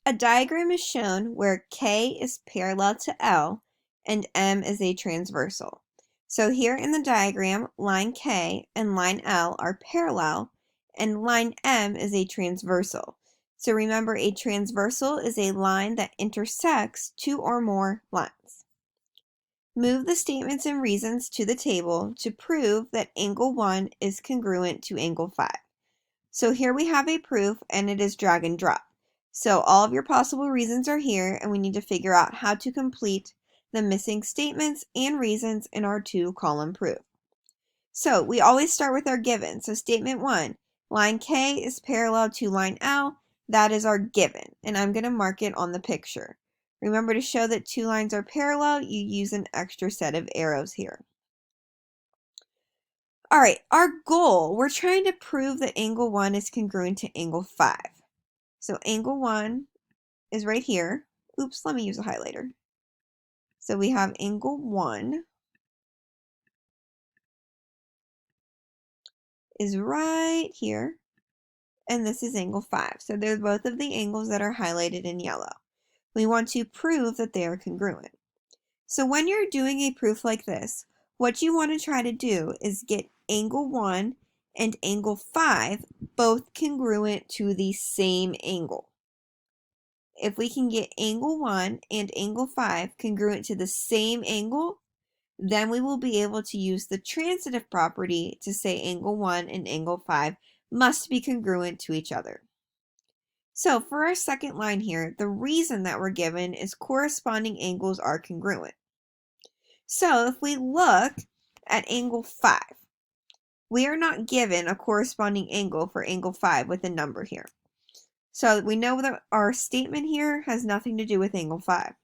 A diagram is shown where K is parallel to L and M is a transversal. So here in the diagram, line K and line L are parallel and line M is a transversal. So remember, a transversal is a line that intersects two or more lines. Move the statements and reasons to the table to prove that angle 1 is congruent to angle 5. So here we have a proof and it is drag and drop. So all of your possible reasons are here and we need to figure out how to complete the missing statements and reasons in our 2-column proof. So we always start with our given. So statement 1, line K is parallel to line L. That is our given and I'm going to mark it on the picture. Remember, to show that two lines are parallel, you use an extra set of arrows here. All right, our goal, we're trying to prove that angle 1 is congruent to angle 5. So angle 1 is right here. Oops, let me use a highlighter. So we have angle 1 is right here, and this is angle 5. So they're both of the angles that are highlighted in yellow. We want to prove that they are congruent. So when you're doing a proof like this, what you want to try to do is get angle 1 and angle 5 both congruent to the same angle. If we can get angle 1 and angle 5 congruent to the same angle, then we will be able to use the transitive property to say angle 1 and angle 5 must be congruent to each other. So for our second line here, the reason that we're given is corresponding angles are congruent. So if we look at angle 5, we are not given a corresponding angle for angle 5 with a number here. So we know that our statement here has nothing to do with angle 5.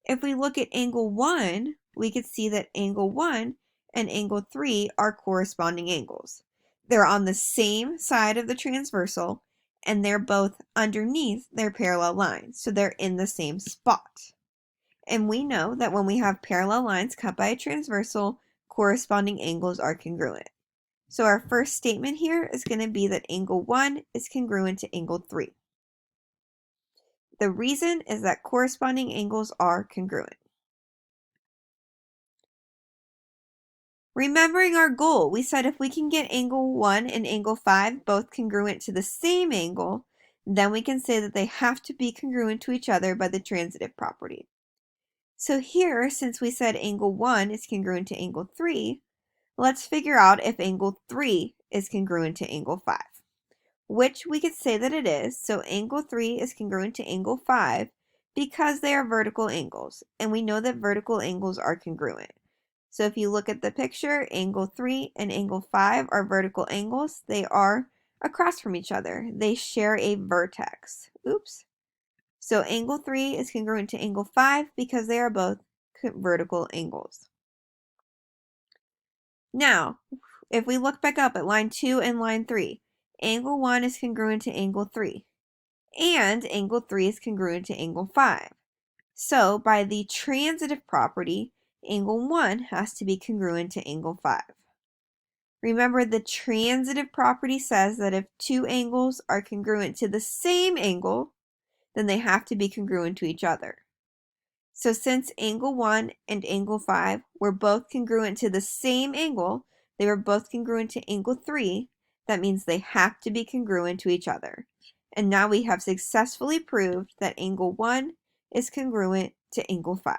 If we look at angle 1, we could see that angle 1 and angle 3 are corresponding angles. They're on the same side of the transversal and they're both underneath their parallel lines. So they're in the same spot. And we know that when we have parallel lines cut by a transversal, corresponding angles are congruent. So our first statement here is going to be that angle 1 is congruent to angle 3. The reason is that corresponding angles are congruent. Remembering our goal, we said if we can get angle 1 and angle 5 both congruent to the same angle, then we can say that they have to be congruent to each other by the transitive property. So here, since we said angle 1 is congruent to angle 3, let's figure out if angle 3 is congruent to angle 5, which we could say that it is. So angle 3 is congruent to angle 5 because they are vertical angles, and we know that vertical angles are congruent. So if you look at the picture, angle 3 and angle 5 are vertical angles. They are across from each other. They share a vertex. Oops. So angle 3 is congruent to angle 5 because they are both vertical angles. Now, if we look back up at line 2 and line 3, angle 1 is congruent to angle 3, and angle 3 is congruent to angle 5. So by the transitive property, angle 1 has to be congruent to angle 5. Remember, the transitive property says that if two angles are congruent to the same angle, then they have to be congruent to each other. So since angle 1 and angle 5 were both congruent to the same angle, they were both congruent to angle 3, that means they have to be congruent to each other. And now we have successfully proved that angle 1 is congruent to angle 5.